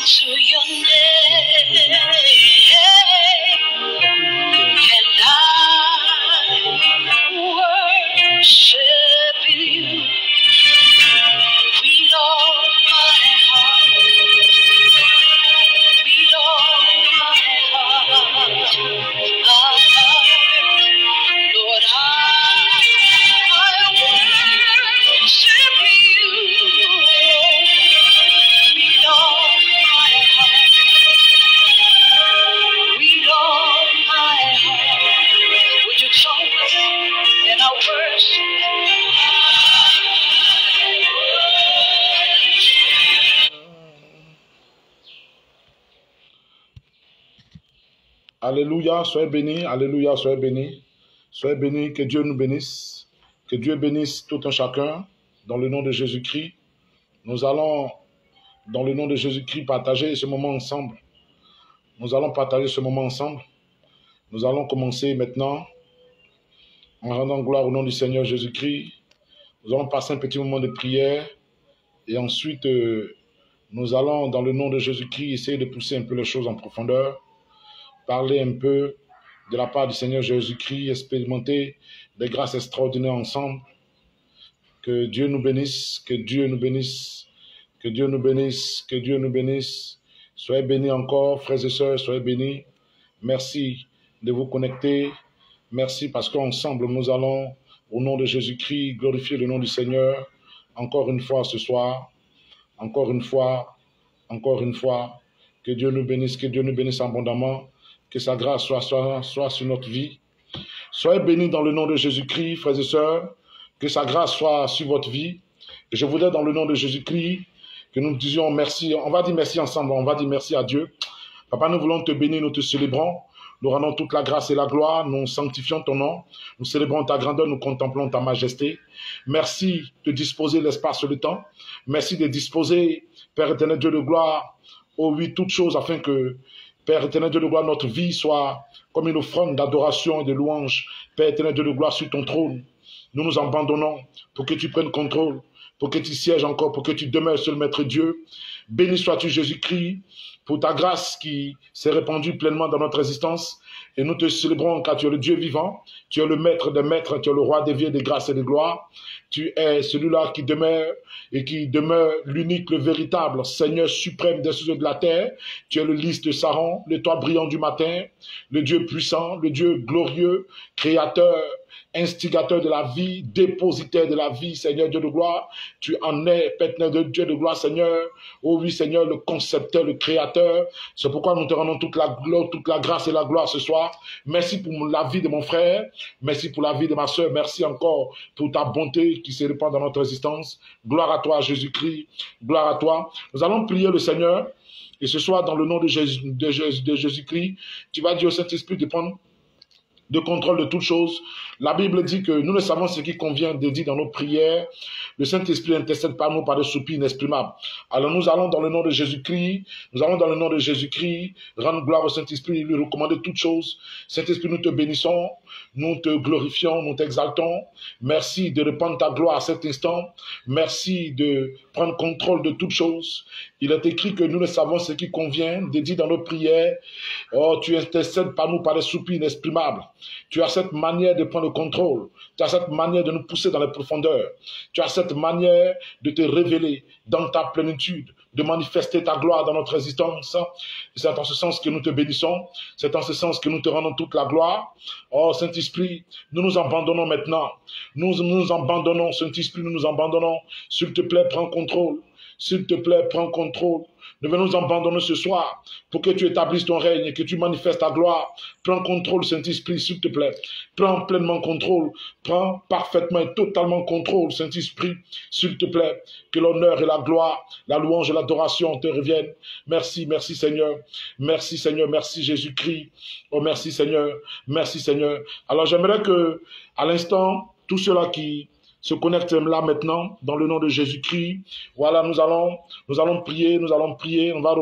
to your name, and I worship you with all my heart, with all my heart. Lord, I worship you with all my heart, with all my heart. Would you join us in our worship? Alléluia, soyez bénis, alléluia, soyez bénis. Soyez bénis, que Dieu nous bénisse. Que Dieu bénisse tout un chacun. Dans le nom de Jésus-Christ, nous allons, dans le nom de Jésus-Christ, partager ce moment ensemble. Nous allons partager ce moment ensemble. Nous allons commencer maintenant en rendant gloire au nom du Seigneur Jésus-Christ. Nous allons passer un petit moment de prière et ensuite, nous allons, dans le nom de Jésus-Christ, essayer de pousser un peu les choses en profondeur, parler un peu de la part du Seigneur Jésus-Christ, expérimenter des grâces extraordinaires ensemble. Que Dieu nous bénisse, que Dieu nous bénisse, que Dieu nous bénisse, que Dieu nous bénisse. Soyez bénis encore, frères et sœurs, soyez bénis. Merci de vous connecter. Merci parce qu'ensemble, nous allons, au nom de Jésus-Christ, glorifier le nom du Seigneur. Encore une fois ce soir, encore une fois, encore une fois. Que Dieu nous bénisse abondamment. Que sa grâce soit sur notre vie. Soyez bénis dans le nom de Jésus-Christ, frères et sœurs. Que sa grâce soit sur votre vie. Et je voudrais, dans le nom de Jésus-Christ, que nous disions merci. On va dire merci ensemble. On va dire merci à Dieu. Papa, nous voulons te bénir, nous te célébrons. Nous rendons toute la grâce et la gloire. Nous sanctifions ton nom. Nous célébrons ta grandeur. Nous contemplons ta majesté. Merci de disposer l'espace et le temps. Merci de disposer, Père éternel, Dieu de gloire, oh oui, toutes choses, afin que, Père éternel, Dieu de gloire, notre vie soit comme une offrande d'adoration et de louange. Père éternel, Dieu de gloire, sur ton trône. Nous nous abandonnons pour que tu prennes contrôle, pour que tu sièges encore, pour que tu demeures seul Maître Dieu. Béni sois-tu Jésus-Christ pour ta grâce qui s'est répandue pleinement dans notre existence. Et nous te célébrons car tu es le Dieu vivant, tu es le Maître des maîtres, tu es le Roi des vies, des grâces et des gloires. Tu es celui-là qui demeure et qui demeure l'unique, le véritable Seigneur suprême des cieux de la terre. Tu es le lys de Saron, l'étoile brillant du matin, le Dieu puissant, le Dieu glorieux, créateur, instigateur de la vie, dépositaire de la vie, Seigneur Dieu de gloire. Tu en es, Père de Dieu de gloire, Seigneur. Oh oui, Seigneur, le concepteur, le créateur. C'est pourquoi nous te rendons toute la grâce et la gloire ce soir. Merci pour la vie de mon frère. Merci pour la vie de ma soeur. Merci encore pour ta bonté qui se répand dans notre existence. Gloire à toi, Jésus-Christ. Gloire à toi. Nous allons prier le Seigneur. Et ce soir, dans le nom de Jésus-Christ, tu vas dire au Saint-Esprit de prendre de contrôle de toutes choses. La Bible dit que nous ne savons ce qui convient de dire dans nos prières. Le Saint-Esprit intercède par nous par des soupirs inexprimables. Alors nous allons dans le nom de Jésus-Christ, rendre gloire au Saint-Esprit, lui recommander toutes choses. Saint-Esprit, nous te bénissons, nous te glorifions, nous t'exaltons. Merci de répandre ta gloire à cet instant. Merci de prendre contrôle de toutes choses. Il est écrit que nous ne savons ce qui convient de dire dans nos prières. Oh, tu intercèdes par nous par des soupirs inexprimables. Tu as cette manière de prendre le contrôle. Tu as cette manière de nous pousser dans les profondeurs. Tu as cette manière de te révéler dans ta plénitude, de manifester ta gloire dans notre existence. C'est en ce sens que nous te bénissons. C'est en ce sens que nous te rendons toute la gloire. Oh Saint-Esprit, nous nous abandonnons maintenant. Nous nous abandonnons, Saint-Esprit, nous nous abandonnons. S'il te plaît, prends contrôle. S'il te plaît, prends contrôle. Nous venons nous abandonner ce soir pour que tu établisses ton règne et que tu manifestes ta gloire. Prends contrôle, Saint-Esprit, s'il te plaît. Prends pleinement contrôle. Prends parfaitement et totalement contrôle, Saint-Esprit, s'il te plaît. Que l'honneur et la gloire, la louange et l'adoration te reviennent. Merci, merci Seigneur. Merci Seigneur, merci Jésus-Christ. Oh merci Seigneur, merci Seigneur. Alors j'aimerais que, à l'instant, tous ceux-là qui se connectent là maintenant, dans le nom de Jésus-Christ. Voilà, nous allons prier, on va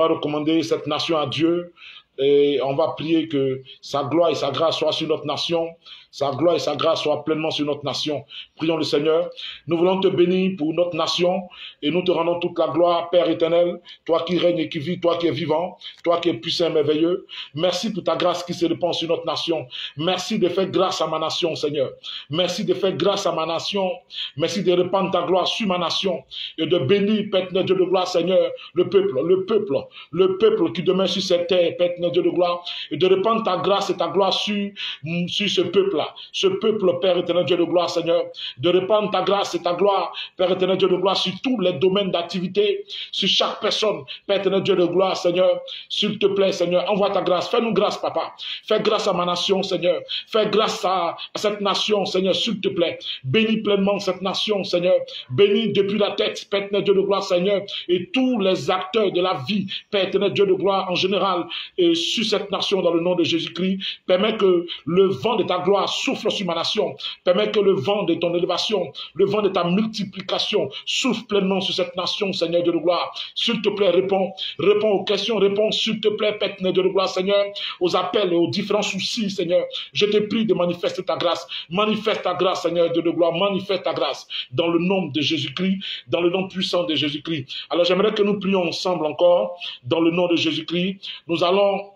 recommander cette nation à Dieu. Et on va prier que sa gloire et sa grâce soient sur notre nation. Sa gloire et sa grâce soient pleinement sur notre nation. Prions le Seigneur. Nous voulons te bénir pour notre nation et nous te rendons toute la gloire, Père éternel, toi qui règnes et qui vis, toi qui es vivant, toi qui es puissant et merveilleux. Merci pour ta grâce qui se répand sur notre nation. Merci de faire grâce à ma nation, Seigneur. Merci de faire grâce à ma nation. Merci de répandre ta gloire sur ma nation et de bénir, Père Dieu de gloire, Seigneur, le peuple qui demeure sur cette terre, Père Dieu de gloire, et de répandre ta grâce et ta gloire sur ce peuple-là. Ce peuple, Père éternel, Dieu de gloire, Seigneur, de répandre ta grâce et ta gloire, Père éternel, Dieu de gloire, sur tous les domaines d'activité, sur chaque personne, Père éternel, Dieu de gloire, Seigneur, s'il te plaît, Seigneur, envoie ta grâce, fais-nous grâce, Papa, fais grâce à ma nation, Seigneur, fais grâce à cette nation, Seigneur, s'il te plaît, bénis pleinement cette nation, Seigneur, bénis depuis la tête, Père éternel, Dieu de gloire, Seigneur, et tous les acteurs de la vie, Père éternel, Dieu de gloire, en général, et sur cette nation, dans le nom de Jésus-Christ, permets que le vent de ta gloire souffle sur ma nation, permets que le vent de ton élévation, le vent de ta multiplication souffle pleinement sur cette nation, Seigneur Dieu de gloire. S'il te plaît, réponds aux questions, réponds, s'il te plaît, Père Dieu de gloire, Seigneur, aux appels et aux différents soucis, Seigneur. Je te prie de manifester ta grâce, Seigneur Dieu de gloire, manifeste ta grâce dans le nom de Jésus-Christ, dans le nom puissant de Jésus-Christ. Alors j'aimerais que nous prions ensemble encore, dans le nom de Jésus-Christ. Nous allons,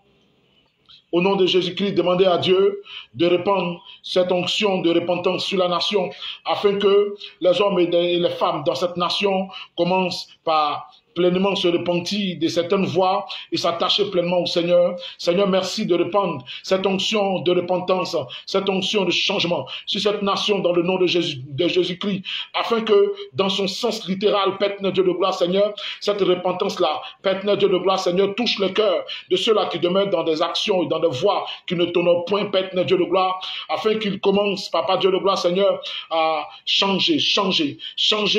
au nom de Jésus-Christ, demander à Dieu de répandre cette onction de repentance sur la nation, afin que les hommes et les femmes dans cette nation commencent par pleinement se repentir de certaines voies et s'attacher pleinement au Seigneur. Seigneur, merci de répandre cette onction de repentance, cette onction de changement sur cette nation dans le nom de Jésus-Christ, afin que dans son sens littéral, Père Dieu de gloire, Seigneur, cette repentance-là, Père Dieu de gloire, Seigneur, touche le cœur de ceux-là qui demeurent dans des actions et dans des voies qui ne t'honorent point, Père Dieu de gloire, afin qu'ils commencent, Papa Dieu de gloire, Seigneur, à changer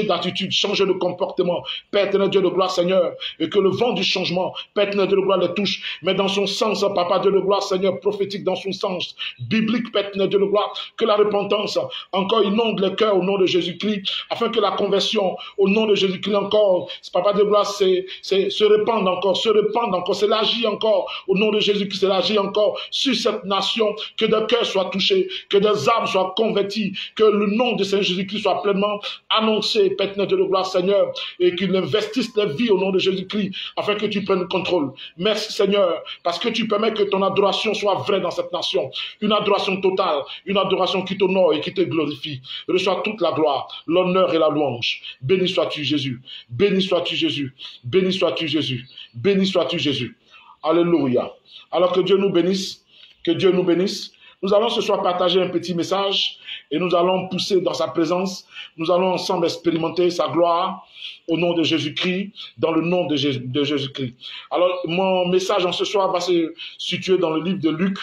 d'attitude, changer de comportement, Père Dieu de gloire, Seigneur, et que le vent du changement, Père Dieu de gloire, le touche, mais dans son sens, Papa Dieu de gloire, Seigneur, prophétique, dans son sens biblique, Père Dieu de gloire, que la repentance encore inonde le cœur au nom de Jésus-Christ, afin que la conversion au nom de Jésus-Christ encore, Papa Dieu de gloire, se répande encore, s'élargit encore au nom de Jésus-Christ, s'élargit encore sur cette nation, que des cœurs soient touchés, que des âmes soient converties, que le nom de Seigneur Jésus-Christ soit pleinement annoncé, Père Dieu de gloire, Seigneur, et qu'il investisse les vies au nom de Jésus-Christ, afin que tu prennes le contrôle. Merci Seigneur, parce que tu permets que ton adoration soit vraie dans cette nation, une adoration totale, une adoration qui t'honore et qui te glorifie. Reçois toute la gloire, l'honneur et la louange. Béni sois-tu Jésus, béni sois-tu Jésus, béni sois-tu Jésus, béni sois-tu Jésus. Alléluia. Alors que Dieu nous bénisse, que Dieu nous bénisse. Nous allons ce soir partager un petit message et nous allons pousser dans sa présence. Nous allons ensemble expérimenter sa gloire au nom de Jésus-Christ, dans le nom de Jésus-Christ. Alors, mon message en ce soir va se situer dans le livre de Luc,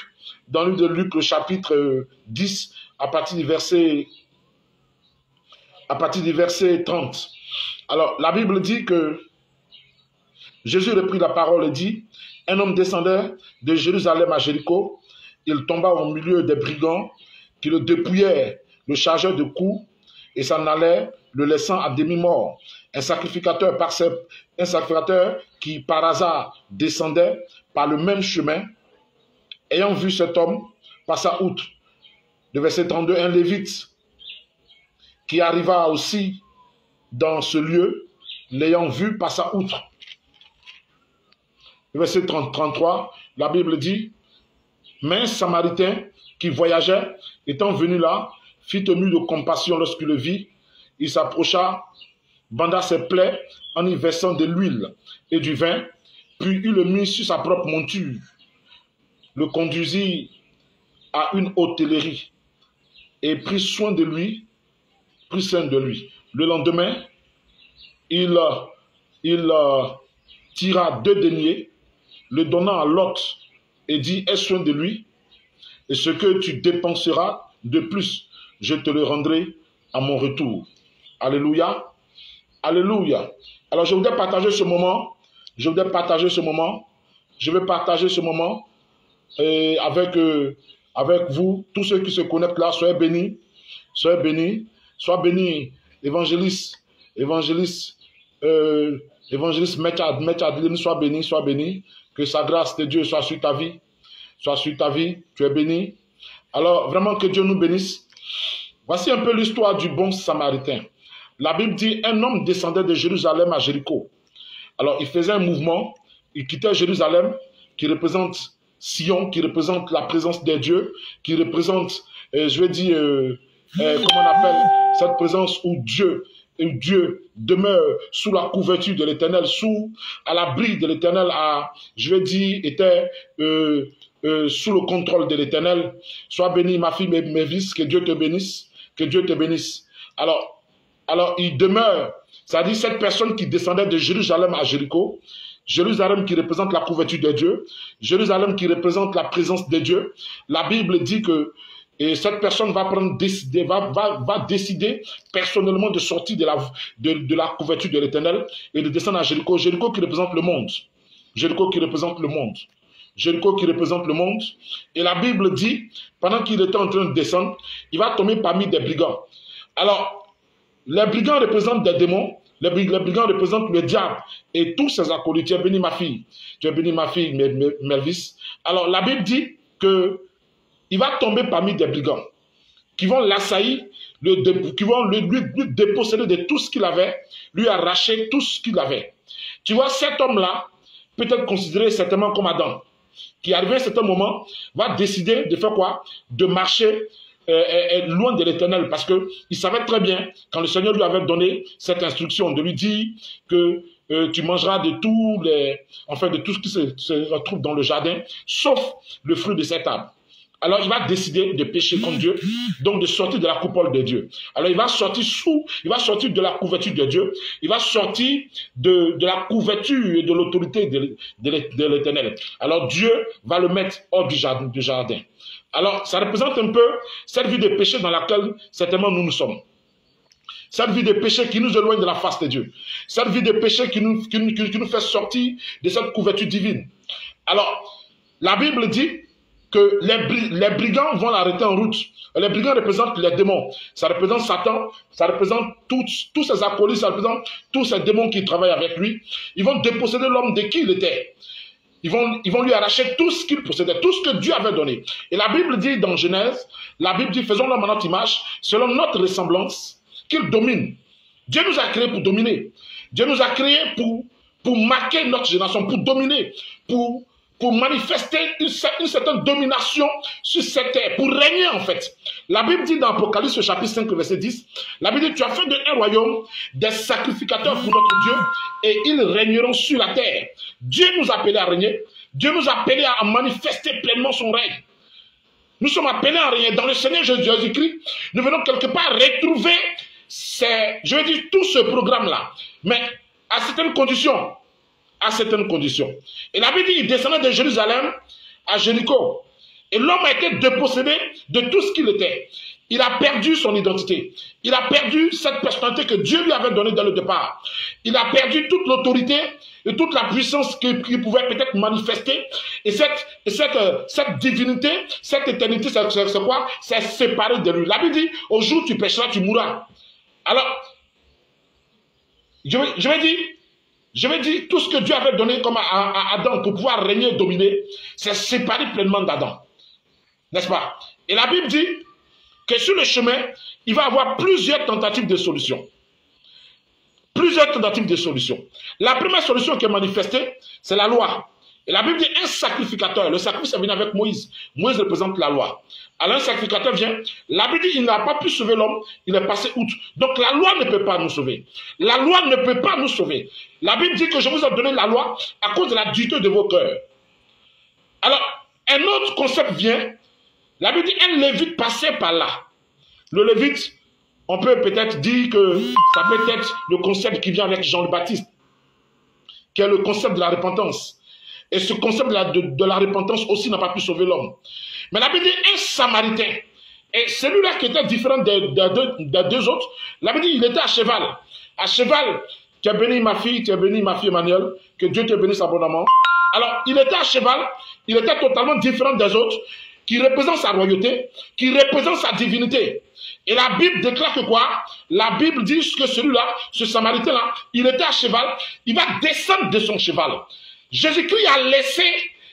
le chapitre 10, à partir du verset 30. Alors, la Bible dit que Jésus reprit la parole et dit, un homme descendait de Jérusalem à Jéricho, il tomba au milieu des brigands qui le dépouillèrent, le chargèrent de coups et s'en allèrent, le laissant à demi-mort. Un sacrificateur qui par hasard descendait par le même chemin, ayant vu cet homme, passa outre. Le verset 32, un lévite qui arriva aussi dans ce lieu, l'ayant vu, passa outre. Le verset 33, la Bible dit, mais un Samaritain qui voyageait, étant venu là, fit ému de compassion lorsqu'il le vit. Il s'approcha, banda ses plaies en y versant de l'huile et du vin, puis il le mit sur sa propre monture, le conduisit à une hôtellerie et prit soin de lui. Le lendemain, il tira 2 deniers, le donna à l'hôte et dit, aie soin de lui, et ce que tu dépenseras de plus, je te le rendrai à mon retour. Alléluia. Alléluia. Alors je voudrais partager ce moment. Je vais partager ce moment avec vous, tous ceux qui se connectent là. Soyez bénis. Soyez bénis. Sois béni, évangéliste Évangéliste Maître Adeline, sois béni. Que sa grâce de Dieu soit sur ta vie. Soit sur ta vie. Tu es béni. Alors, vraiment, que Dieu nous bénisse. Voici un peu l'histoire du bon Samaritain. La Bible dit, un homme descendait de Jérusalem à Jéricho. Alors, il faisait un mouvement. Il quittait Jérusalem, qui représente Sion, qui représente la présence de Dieu, qui représente, comment on appelle cette présence où Dieu demeure sous la couverture de l'Éternel, à l'abri de l'Éternel, était sous le contrôle de l'Éternel. Sois béni, ma fille, mes fils, que Dieu te bénisse, que Dieu te bénisse. Alors il demeure, c'est-à-dire cette personne qui descendait de Jérusalem à Jéricho, Jérusalem qui représente la couverture de Dieu, Jérusalem qui représente la présence de Dieu. La Bible dit que cette personne va décider personnellement de sortir de la couverture de l'Éternel et de descendre à Jéricho. Jéricho qui représente le monde. Jéricho qui représente le monde. Jéricho qui représente le monde. Et la Bible dit, pendant qu'il était en train de descendre, il va tomber parmi des brigands. Alors, les brigands représentent des démons. Les brigands représentent le diable et tous ses acolytes. Tu es béni, ma fille. Tu es béni, ma fille, Melvis. Alors, la Bible dit que il va tomber parmi des brigands qui vont l'assaillir, qui vont lui déposséder de tout ce qu'il avait, lui arracher tout ce qu'il avait. Tu vois, cet homme-là peut être considéré certainement comme Adam, qui arrivé à un certain moment va décider de faire quoi? De marcher loin de l'Éternel, parce qu'il savait très bien, quand le Seigneur lui avait donné cette instruction, de lui dire que tu mangeras de tout ce qui se retrouve dans le jardin, sauf le fruit de cet arbre. Alors il va décider de pécher contre Dieu, donc de sortir de la coupole de Dieu. Alors il va sortir de la couverture de Dieu, il va sortir de la couverture et de l'autorité de l'Éternel. Alors Dieu va le mettre hors du jardin. Alors ça représente un peu cette vie de péché dans laquelle certainement nous sommes. Cette vie de péché qui nous éloigne de la face de Dieu. Cette vie de péché qui nous fait sortir de cette couverture divine. Alors, la Bible dit que les brigands vont l'arrêter en route. Les brigands représentent les démons. Ça représente Satan, ça représente tous ses acolytes, ça représente tous ces démons qui travaillent avec lui. Ils vont déposséder l'homme de qui il était. Ils vont lui arracher tout ce qu'il possédait, tout ce que Dieu avait donné. Et la Bible dit dans Genèse, la Bible dit, faisons l'homme à notre image, selon notre ressemblance, qu'il domine. Dieu nous a créés pour dominer. Dieu nous a créés pour marquer notre génération, pour dominer, pour manifester une certaine domination sur cette terre, pour régner en fait. La Bible dit dans Apocalypse chapitre 5 verset 10, la Bible dit, tu as fait d'un royaume des sacrificateurs pour notre Dieu et ils régneront sur la terre. Dieu nous a appelés à régner, Dieu nous a appelés à manifester pleinement son règne. Nous sommes appelés à régner dans le Seigneur Jésus-Christ. Nous venons quelque part retrouver tout ce programme-là, mais à certaines conditions. À certaines conditions. Et la Bible dit, il descendait de Jérusalem à Jéricho. Et l'homme a été dépossédé de tout ce qu'il était. Il a perdu son identité. Il a perdu cette personnalité que Dieu lui avait donnée dès le départ. Il a perdu toute l'autorité et toute la puissance qu'il pouvait peut-être manifester. Et cette divinité, cette éternité, c'est quoi? C'est séparé de lui. La Bible dit, au jour où tu pécheras, tu mourras. Alors, je vais dire, tout ce que Dieu avait donné comme à Adam pour pouvoir régner et dominer, c'est séparé pleinement d'Adam. N'est-ce pas? Et la Bible dit que sur le chemin, il va y avoir plusieurs tentatives de solution. Plusieurs tentatives de solution. La première solution qui est manifestée, c'est la loi. Et la Bible dit un sacrificateur. Le sacrifice est venu avec Moïse. Moïse représente la loi. Alors un sacrificateur vient. La Bible dit il n'a pas pu sauver l'homme. Il est passé outre. Donc la loi ne peut pas nous sauver. La loi ne peut pas nous sauver. La Bible dit que je vous ai donné la loi à cause de la dureté de vos cœurs. Alors un autre concept vient. La Bible dit un lévite passait par là. Le lévite, on peut peut-être dire que ça peut être le concept qui vient avec Jean le Baptiste, qui est le concept de la repentance. Et ce concept de la repentance aussi n'a pas pu sauver l'homme. Mais la Bible dit un Samaritain. Et celui-là qui était différent des deux autres, la Bible dit il était à cheval. À cheval, tu es béni ma fille Emmanuel, que Dieu te bénisse abondamment. Alors, il était à cheval, il était totalement différent des autres, qui représente sa royauté, qui représente sa divinité. Et la Bible déclare que quoi? La Bible dit que celui-là, ce Samaritain-là, il était à cheval, il va descendre de son cheval. Jésus-Christ a laissé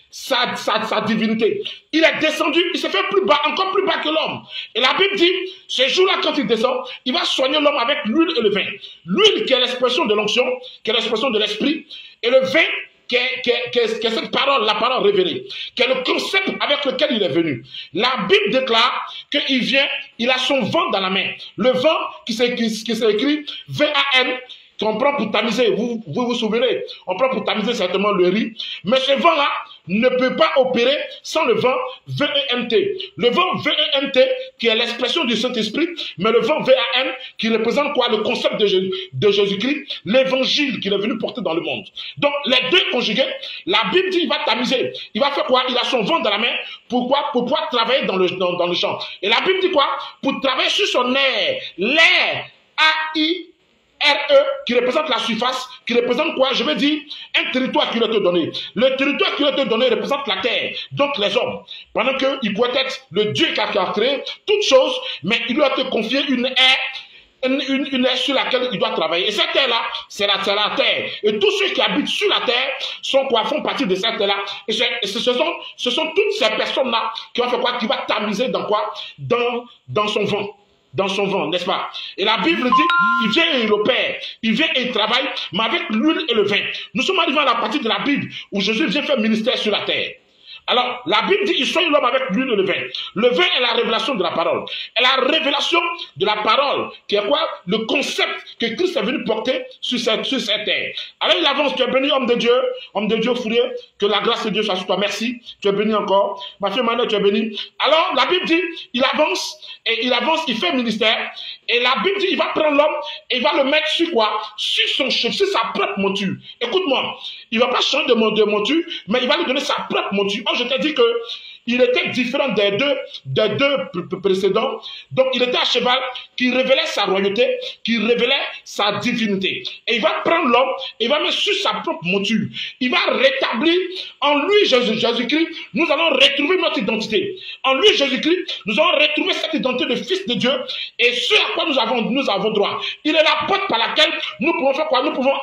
sa divinité. Il est descendu, il s'est fait plus bas, encore plus bas que l'homme. Et la Bible dit, ce jour-là, quand il descend, il va soigner l'homme avec l'huile et le vin. L'huile qui est l'expression de l'onction, qui est l'expression de l'esprit, et le vin qui est cette parole, la parole révélée, qui est le concept avec lequel il est venu. La Bible déclare qu'il vient, il a son vent dans la main. Le vent qui s'écrit V-A-N, qu'on prend pour tamiser, vous souvenez, on prend pour tamiser certainement le riz, mais ce vent-là ne peut pas opérer sans le vent V-E-N-T. Le vent V-E-N-T qui est l'expression du Saint-Esprit, mais le vent V-A-N qui représente quoi? Le concept de Jésus-Christ, l'évangile qu'il est venu porter dans le monde. Donc les deux conjugués, la Bible dit il va tamiser, il va faire quoi? Il a son vent dans la main, pourquoi? Pour pouvoir travailler dans le champ. Et la Bible dit quoi? Pour travailler sur son air, l'air, A-I, RE, qui représente la surface, qui représente quoi? Je veux dire, un territoire qui lui a été donné. Le territoire qui lui a été donné représente la terre, donc les hommes. Pendant qu'il pourrait être le Dieu qui a créé toutes choses, mais il lui a été confié une aire, une aire sur laquelle il doit travailler. Et cette terre-là, c'est la terre. Et tous ceux qui habitent sur la terre sont quoi? Font partie de cette terre-là. Et ce sont toutes ces personnes-là qui vont faire quoi? Qui vont tamiser dans quoi? Dans son vent. Dans son vent, n'est-ce pas? Et la Bible dit, il vient et il opère, il vient et il travaille, mais avec l'huile et le vin. Nous sommes arrivés à la partie de la Bible où Jésus vient faire ministère sur la terre. Alors, la Bible dit, il soigne l'homme avec l'huile et le vin. Le vin est la révélation de la parole. Et la révélation de la parole, qui est quoi? Le concept que Christ est venu porter sur cette terre. Alors, il avance, tu es béni, homme de Dieu Fourier, que la grâce de Dieu soit sur toi. Merci, tu es béni encore. Ma fille Manuel, tu es béni. Alors, la Bible dit, il avance, il fait ministère. Et la Bible dit, il va prendre l'homme et il va le mettre sur quoi? Sur sa propre monture. Écoute-moi, il ne va pas changer de monture, mais il va lui donner sa propre monture. Je t'ai dit que il était différent des deux précédents. Donc, il était à cheval qui révélait sa royauté, qui révélait sa divinité. Et il va prendre l'homme et il va mettre sur sa propre monture. Il va rétablir en lui, Jésus-Christ, nous allons retrouver notre identité. En lui, Jésus-Christ, nous allons retrouver cette identité de fils de Dieu et ce à quoi nous avons droit. Il est la porte par laquelle nous pouvons faire quoi? Nous pouvons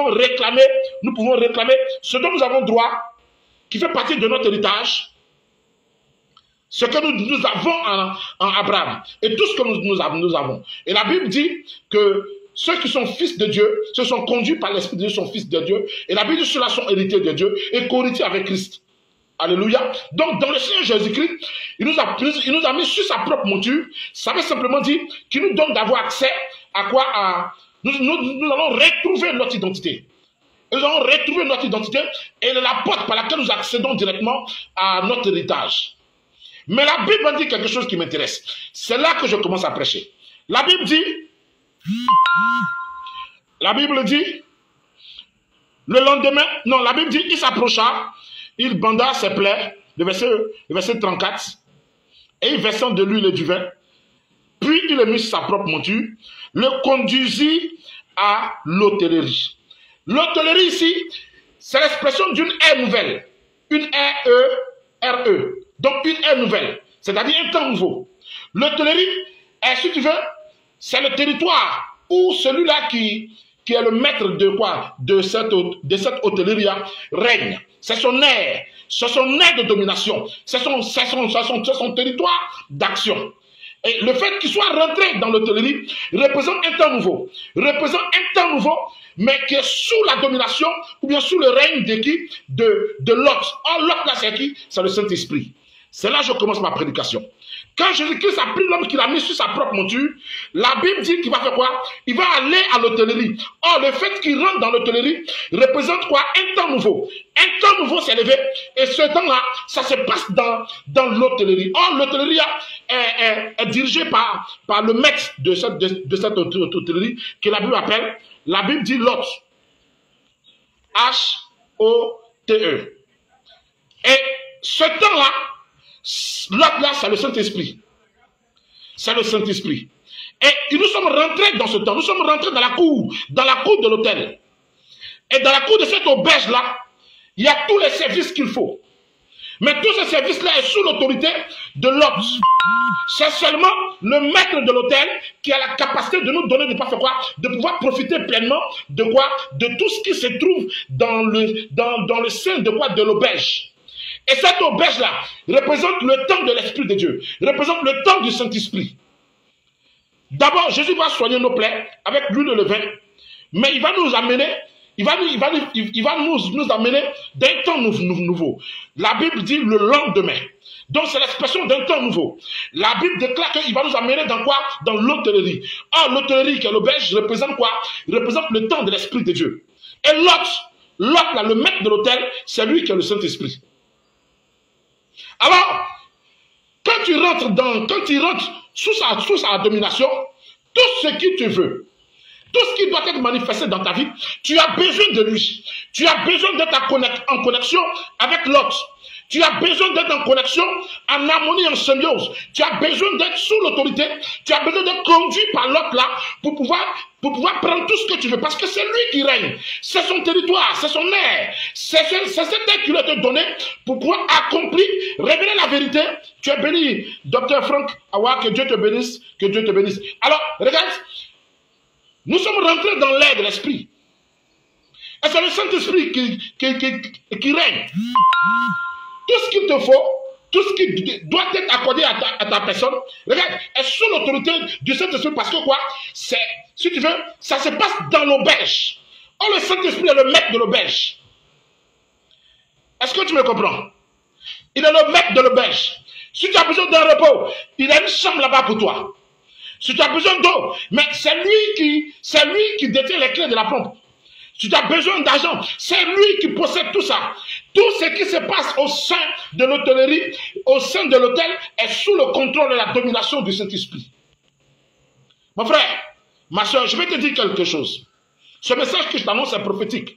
réclamer ce dont nous avons droit, qui fait partie de notre héritage, ce que nous avons en Abraham, et tout ce que nous avons. Et la Bible dit que ceux qui sont fils de Dieu, se sont conduits par l'Esprit de Dieu, sont fils de Dieu, et la Bible dit que ceux-là sont hérités de Dieu, et co-héritiers avec Christ. Alléluia. Donc, dans le Seigneur Jésus-Christ, il nous a mis sur sa propre monture. Ça veut simplement dire qu'il nous donne d'avoir accès à quoi? Nous allons retrouver notre identité. Nous allons retrouver notre identité et la porte par laquelle nous accédons directement à notre héritage. Mais la Bible dit quelque chose qui m'intéresse. C'est là que je commence à prêcher. La Bible dit, le lendemain, non, la Bible dit, il s'approcha, il banda ses plaies, le verset 34, et il versa de l'huile et du vin, puis il le mit sur sa propre monture, le conduisit à l'hôtellerie. L'hôtellerie ici, c'est l'expression d'une ère nouvelle. Une R-E-R-E. Donc une ère nouvelle. C'est-à-dire un temps nouveau. L'hôtellerie, si tu veux, c'est le territoire où celui-là qui est le maître de quoi? De cette hôtellerie règne. C'est son ère. C'est son ère de domination. C'est son territoire d'action. Et le fait qu'il soit rentré dans l'hôtellerie représente un temps nouveau. Représente un temps nouveau, mais qui est sous la domination ou bien sous le règne de qui? De Lot. Or, Lot là, c'est qui? C'est le Saint-Esprit. C'est là que je commence ma prédication. Quand Jésus-Christ a pris l'homme qu'il a mis sur sa propre monture, la Bible dit qu'il va faire quoi? Il va aller à l'hôtellerie. Or, le fait qu'il rentre dans l'hôtellerie représente quoi? Un temps nouveau. Un temps nouveau s'est levé. Et ce temps-là, ça se passe dans l'hôtellerie. Or, l'hôtellerie est dirigée par le maître de cette hôtellerie, que la Bible appelle, la Bible dit Lot. H-O-T-E. Et ce temps-là, Lot là, c'est le Saint-Esprit. C'est le Saint-Esprit. Et nous sommes rentrés dans ce temps. Nous sommes rentrés dans la cour de l'hôtel. Et dans la cour de cette auberge-là, il y a tous les services qu'il faut. Mais tout ce service-là est sous l'autorité de l'hôte. C'est seulement le maître de l'hôtel qui a la capacité de nous donner de pas faire quoi, de pouvoir profiter pleinement de quoi, de tout ce qui se trouve dans le sein de quoi, de l'auberge. Et cette auberge-là représente le temps de l'Esprit de Dieu, représente le temps du Saint-Esprit. D'abord, Jésus va soigner nos plaies avec l'huile et le vin, mais il va nous amener, il va nous amener d'un temps nouveau. La Bible dit le lendemain. Donc c'est l'expression d'un temps nouveau. La Bible déclare qu'il va nous amener dans quoi? Dans l'hôtellerie. Or, l'hôtellerie qui est l'auberge représente quoi? Représente le temps de l'Esprit de Dieu. Et l'autre là, le maître de l'hôtel, c'est lui qui est le Saint-Esprit. Alors, quand tu rentres sous sa domination, tout ce que tu veux, tout ce qui doit être manifesté dans ta vie, tu as besoin de lui. Tu as besoin d'être en connexion avec l'autre. Tu as besoin d'être en connexion, en harmonie, en symbiose. Tu as besoin d'être sous l'autorité. Tu as besoin d'être conduit par l'autre là pour pouvoir prendre tout ce que tu veux. Parce que c'est lui qui règne. C'est son territoire, c'est son air. C'est cet air qu'il a te donné pour pouvoir accomplir, révéler la vérité. Tu es béni, Dr. Frank Awa, que Dieu te bénisse, que Dieu te bénisse. Alors, regarde, nous sommes rentrés dans l'air de l'esprit. Et c'est le Saint-Esprit qui règne. Tout ce qu'il te faut, tout ce qui doit être accordé à ta personne, regarde, est sous l'autorité du Saint-Esprit parce que quoi? Si tu veux, ça se passe dans l'auberge. Or, le Saint-Esprit est le maître de l'auberge. Est-ce que tu me comprends? Il est le maître de l'auberge. Si tu as besoin d'un repos, il a une chambre là-bas pour toi. Si tu as besoin d'eau, mais c'est lui qui détient les clés de la pompe. Si tu as besoin d'argent, c'est lui qui possède tout ça. Tout ce qui se passe au sein de l'hôtellerie, au sein de l'hôtel, est sous le contrôle et la domination du Saint-Esprit. Mon frère, ma soeur, je vais te dire quelque chose. Ce message que je t'annonce est prophétique.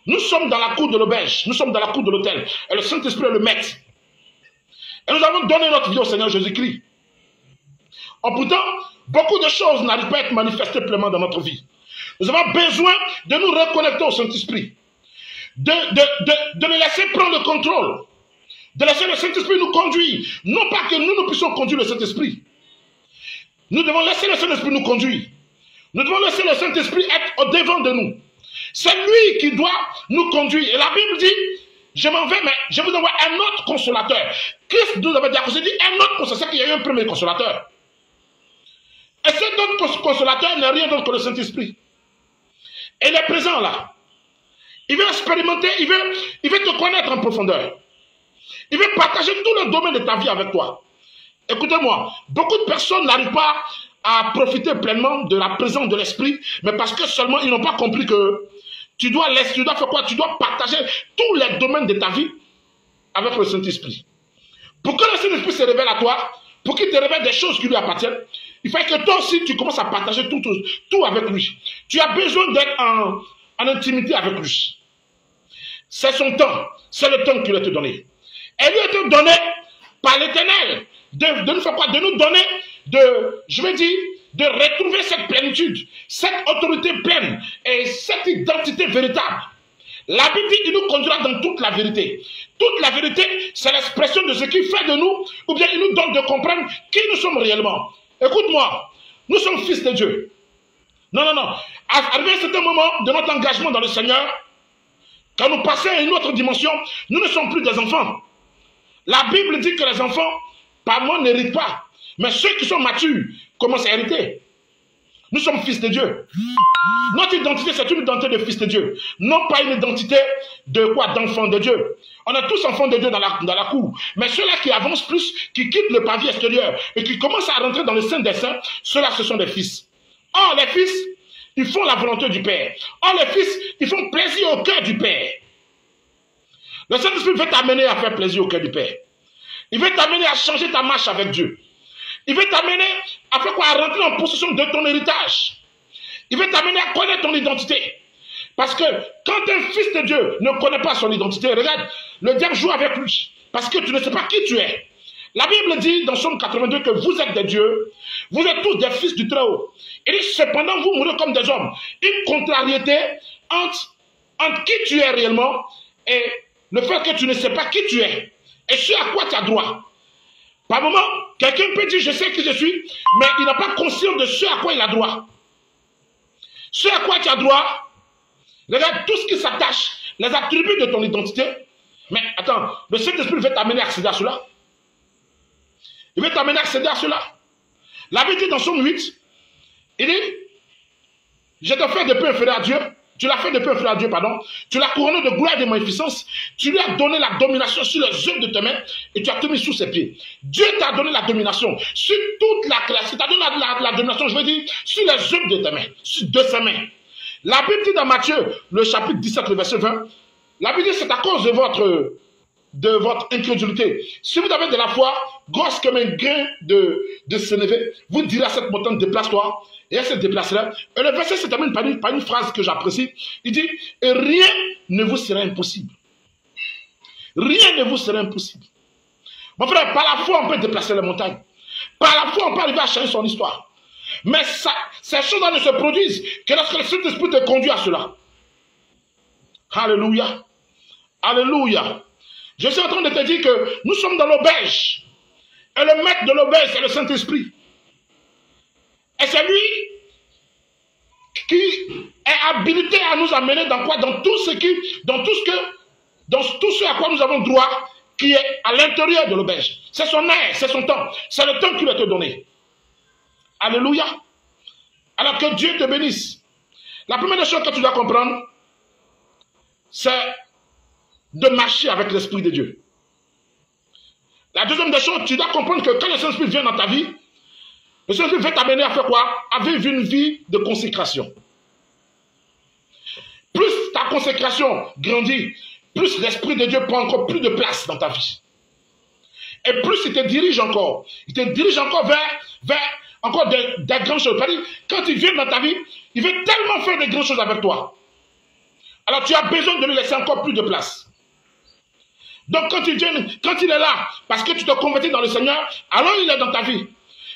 Nous sommes dans la cour de l'auberge, nous sommes dans la cour de l'hôtel, et le Saint-Esprit est le maître. Et nous avons donné notre vie au Seigneur Jésus-Christ. Pourtant, beaucoup de choses n'arrivent pas à être manifestées pleinement dans notre vie. Nous avons besoin de nous reconnecter au Saint-Esprit. De le laisser prendre le contrôle. De laisser le Saint-Esprit nous conduire. Non pas que nous puissions conduire le Saint-Esprit. Nous devons laisser le Saint-Esprit nous conduire. Nous devons laisser le Saint-Esprit être au devant de nous. C'est lui qui doit nous conduire. Et la Bible dit, je m'en vais, mais je vous envoie un autre consolateur. Christ nous avait dit, un autre consolateur, qu'il y a eu un premier consolateur. Et cet autre consolateur n'est rien d'autre que le Saint-Esprit. Et il est présent là. Il veut expérimenter, il veut te connaître en profondeur. Il veut partager tout le domaine de ta vie avec toi. Écoutez-moi, beaucoup de personnes n'arrivent pas à profiter pleinement de la présence de l'Esprit, mais parce que seulement ils n'ont pas compris que tu dois faire quoi? Tu dois partager tous les domaines de ta vie avec le Saint-Esprit. Pour que le Saint-Esprit se révèle à toi, pour qu'il te révèle des choses qui lui appartiennent, il faut que toi aussi tu commences à partager tout avec lui. Tu as besoin d'être en intimité avec lui. C'est son temps, c'est le temps qu'il a te donné. Et lui a été donné par l'Éternel de nous faire quoi? De nous donner, de retrouver cette plénitude, cette autorité pleine et cette identité véritable. La Bible dit qu'il nous conduira dans toute la vérité. Toute la vérité, c'est l'expression de ce qu'il fait de nous, ou bien il nous donne de comprendre qui nous sommes réellement. Écoute-moi, nous sommes fils de Dieu. Non. Arrivé à un certain moment de notre engagement dans le Seigneur, quand nous passons à une autre dimension, nous ne sommes plus des enfants. La Bible dit que les enfants, par moi, n'héritent pas. Mais ceux qui sont matures commencent à hériter. Nous sommes fils de Dieu. Notre identité, c'est une identité de fils de Dieu. Non pas une identité de quoi? D'enfant de Dieu. On est tous enfants de Dieu dans la cour. Mais ceux-là qui avancent plus, qui quittent le pavillon extérieur et qui commencent à rentrer dans le sein des saints, ceux-là, ce sont des fils. Or, les fils, ils font la volonté du Père. Or, les fils, ils font plaisir au cœur du Père. Le Saint-Esprit veut t'amener à faire plaisir au cœur du Père. Il veut t'amener à changer ta marche avec Dieu. Il veut t'amener à faire quoi? À rentrer en possession de ton héritage. Il veut t'amener à connaître ton identité. Parce que quand un fils de Dieu ne connaît pas son identité, regarde, le diable joue avec lui. Parce que tu ne sais pas qui tu es. La Bible dit dans Somme 82 que vous êtes des dieux, vous êtes tous des fils du Très-Haut. Il dit cependant vous mourrez comme des hommes. Une contrariété entre qui tu es réellement et le fait que tu ne sais pas qui tu es. et ce à quoi tu as droit. Par moment, quelqu'un peut dire, je sais qui je suis, mais il n'a pas conscience de ce à quoi il a droit. Ce à quoi tu as droit, regarde tout ce qui s'attache, les attributs de ton identité. Mais attends, le Saint-Esprit veut t'amener à accéder à cela. Il veut t'amener à accéder à cela. La Bible dit dans Somme 8, il dit, je te fais de peu inférieur à Dieu, tu l'as fait de peu inférieur à Dieu, pardon, tu l'as couronné de gloire et de magnificence, tu lui as donné la domination sur les œuvres de tes mains et tu as tout mis sous ses pieds. Dieu t'a donné la domination sur toute la classe, il t'a donné la domination, je veux dire, sur les œuvres de tes mains, de ses mains. La Bible dit dans Matthieu, le chapitre 17, le verset 20, la Bible dit c'est à cause de votre incrédulité. Si vous avez de la foi, grosse comme un grain de sénévé, vous direz à cette montagne, déplace-toi, et elle se déplacera. Et le verset se termine par une phrase que j'apprécie. Il dit, et rien ne vous sera impossible. Rien ne vous sera impossible. Mon frère, par la foi, on peut déplacer les montagnes. Par la foi, on peut arriver à changer son histoire. Mais ces choses-là ne se produisent que lorsque le Saint-Esprit te conduit à cela. Alléluia. Alléluia. Je suis en train de te dire que nous sommes dans l'auberge. Et le maître de l'auberge, c'est le Saint-Esprit. Et c'est lui qui est habilité à nous amener dans quoi? Dans tout ce à quoi nous avons droit, qui est à l'intérieur de l'auberge. C'est son air, c'est son temps. C'est le temps qu'il va te donner. Alléluia. Alors que Dieu te bénisse. La première chose que tu dois comprendre, c'est de marcher avec l'Esprit de Dieu. La deuxième des choses, tu dois comprendre que quand le Saint-Esprit vient dans ta vie, le Saint-Esprit va t'amener à faire quoi? À vivre une vie de consécration. Plus ta consécration grandit, plus l'Esprit de Dieu prend encore plus de place dans ta vie. Et plus il te dirige encore. Il te dirige encore vers encore des grandes choses. Quand il vient dans ta vie, il veut tellement faire des grandes choses avec toi. Alors tu as besoin de lui laisser encore plus de place. Donc quand il est là, parce que tu te convertis dans le Seigneur, alors il est dans ta vie.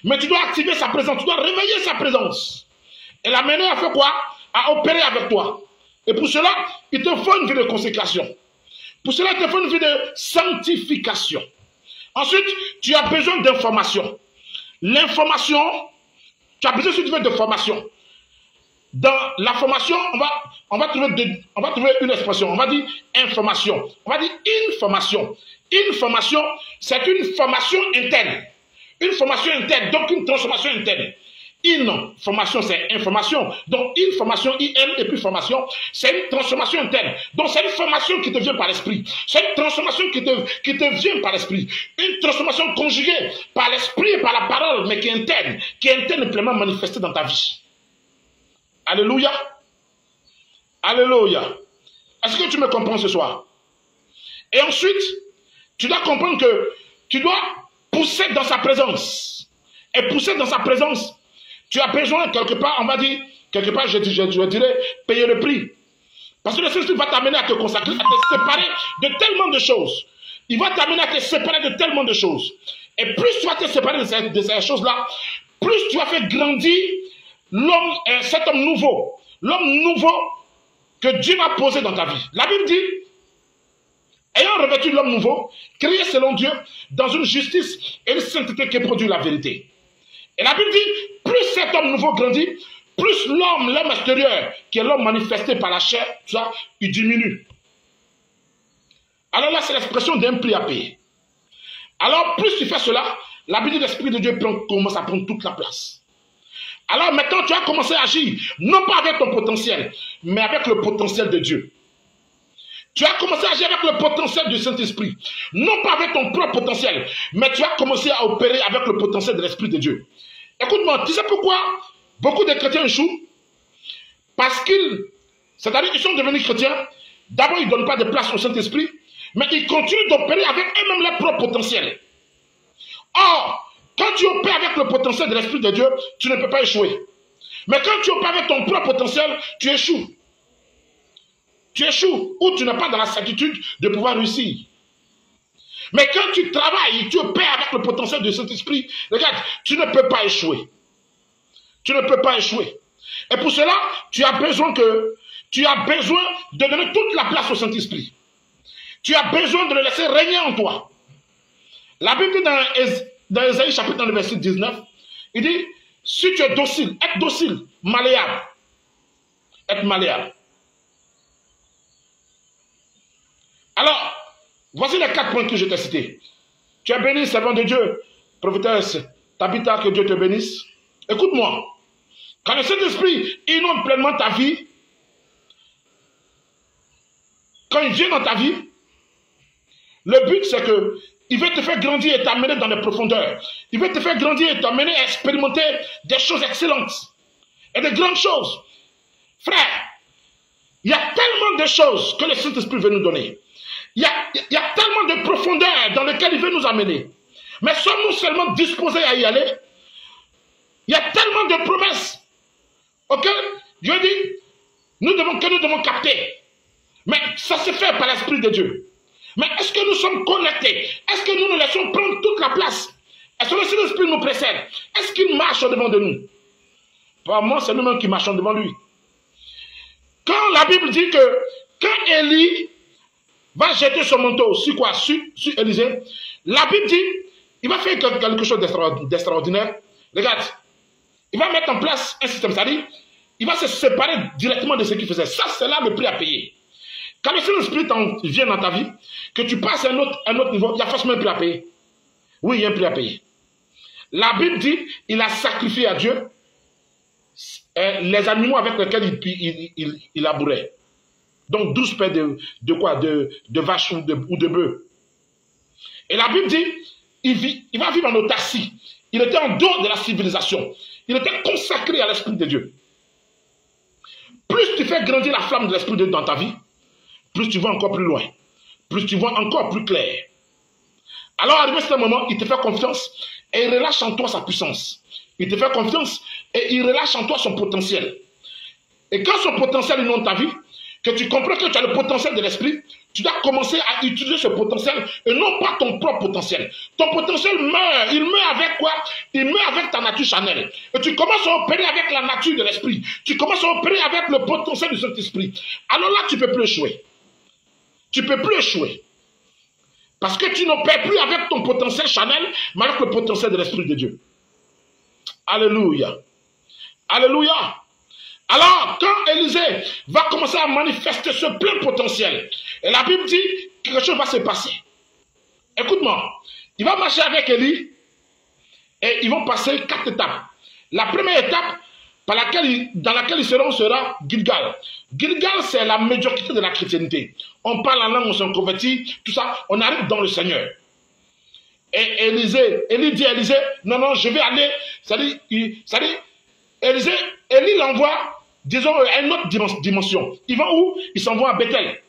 Mais tu dois activer sa présence, tu dois réveiller sa présence. Et l'amener à faire quoi? À opérer avec toi. Et pour cela, il te faut une vie de consécration. Pour cela, il te faut une vie de sanctification. Ensuite, tu as besoin d'information. L'information, tu as besoin de formation. Dans la formation, on va trouver une expression. On va dire information. On va dire information. Information, c'est une formation interne. Une formation interne, donc une transformation interne. Information, c'est information. Donc, information, IN et puis formation, c'est une transformation interne. Donc, c'est une formation qui te vient par l'esprit. C'est une transformation qui te vient par l'esprit. Une transformation conjuguée par l'esprit et par la parole, mais qui est interne pleinement manifestée dans ta vie. Alléluia. Alléluia. Est-ce que tu me comprends ce soir? Et ensuite, tu dois comprendre que tu dois pousser dans sa présence. Et pousser dans sa présence, tu as besoin quelque part, on va dire, quelque part, je dirais, payer le prix. Parce que le Saint-Esprit va t'amener à te consacrer, à te séparer de tellement de choses. Il va t'amener à te séparer de tellement de choses. Et plus tu vas te séparer de ces choses-là, plus tu vas faire grandir cet homme nouveau. L'homme nouveau que Dieu va poser dans ta vie. La Bible dit, ayant revêtu l'homme nouveau, créé selon Dieu, dans une justice et une sainteté qui produit la vérité. Et la Bible dit, plus cet homme nouveau grandit, plus l'homme extérieur, qui est l'homme manifesté par la chair, ça, il diminue. Alors là, c'est l'expression d'un prix à payer. Alors, plus tu fais cela, la Bible dit, l'Esprit de Dieu commence à prendre toute la place. Alors maintenant, tu as commencé à agir, non pas avec ton potentiel, mais avec le potentiel de Dieu. Tu as commencé à agir avec le potentiel du Saint-Esprit. Non pas avec ton propre potentiel, mais tu as commencé à opérer avec le potentiel de l'Esprit de Dieu. Écoute-moi, tu sais pourquoi beaucoup de chrétiens échouent? Parce c'est-à-dire qu'ils sont devenus chrétiens, d'abord ils ne donnent pas de place au Saint-Esprit, mais ils continuent d'opérer avec eux-mêmes leur propre potentiel. Or, quand tu opères avec le potentiel de l'Esprit de Dieu, tu ne peux pas échouer. Mais quand tu opères avec ton propre potentiel, tu échoues. Tu échoues ou tu n'es pas dans la certitude de pouvoir réussir. Mais quand tu travailles, tu opères avec le potentiel du Saint-Esprit, regarde, tu ne peux pas échouer. Tu ne peux pas échouer. Et pour cela, tu as besoin de donner toute la place au Saint-Esprit. Tu as besoin de le laisser régner en toi. La Bible dit dans Ésaïe chapitre 1, verset 19, il dit, si tu es docile, être docile, malléable. Être malléable. Alors, voici les 4 points que je t'ai cités. Tu es béni, servant de Dieu, prophétesse Tabitha, que Dieu te bénisse. Écoute-moi. Quand le Saint-Esprit inonde pleinement ta vie, quand il vient dans ta vie, le but c'est que il veut te faire grandir et t'amener dans les profondeurs. Il veut te faire grandir et t'amener à expérimenter des choses excellentes et de grandes choses. Frère, il y a tellement de choses que le Saint-Esprit veut nous donner. Il y a tellement de profondeurs dans lesquelles il veut nous amener. Mais sommes-nous seulement disposés à y aller? Il y a tellement de promesses auxquelles Dieu dit, nous devons capter. Mais ça se fait par l'Esprit de Dieu. Mais est-ce que nous sommes connectés? Est-ce que nous nous laissons prendre toute la place? Est-ce que le Saint-Esprit nous précède? Est-ce qu'il marche devant de nous? Pas moi, c'est nous-mêmes qui marchons devant lui. Quand la Bible dit que quand Élie va jeter son manteau sur quoi? Sur Élisée, la Bible dit, il va faire quelque chose d'extraordinaire. Regarde, il va mettre en place un système, c'est-à-dire, il va se séparer directement de ce qu'il faisait. Ça, c'est là le prix à payer. Quand le Saint-Esprit vient dans ta vie, que tu passes à un autre niveau, il y a forcément un prix à payer. Oui, il y a un prix à payer. La Bible dit, il a sacrifié à Dieu les animaux avec lesquels il labourait. Donc 12 paires de quoi? De vaches ou de bœufs. Et la Bible dit, il va vivre en autarcie. Il était en dehors de la civilisation. Il était consacré à l'Esprit de Dieu. Plus tu fais grandir la flamme de l'Esprit de Dieu dans ta vie, plus tu vois encore plus loin. Plus tu vois encore plus clair. Alors, arrivé à ce moment, il te fait confiance et il relâche en toi sa puissance. Il te fait confiance et il relâche en toi son potentiel. Et quand son potentiel est dans ta vie, que tu comprends que tu as le potentiel de l'esprit, tu dois commencer à utiliser ce potentiel et non pas ton propre potentiel. Ton potentiel meurt. Il meurt avec quoi? Il meurt avec ta nature charnelle. Et tu commences à opérer avec la nature de l'esprit. Tu commences à opérer avec le potentiel du Saint-Esprit. Alors là, tu ne peux plus échouer. Tu ne peux plus échouer. Parce que tu n'opères plus avec ton potentiel charnel, mais avec le potentiel de l'Esprit de Dieu. Alléluia. Alléluia. Alors, quand Élisée va commencer à manifester ce plein potentiel, et la Bible dit que quelque chose va se passer. Écoute-moi, il va marcher avec Élie, et ils vont passer 4 étapes. La première étape, dans laquelle ils seront, sera Gilgal. Gilgal, c'est la médiocrité de la chrétienté. On parle en langue, on s'en convertit, tout ça, on arrive dans le Seigneur. Et Élie dit à Élisée, non, je vais aller, Élie l'envoie, disons, à une autre dimension. Ils vont où? Ils s'en vont à Bethel.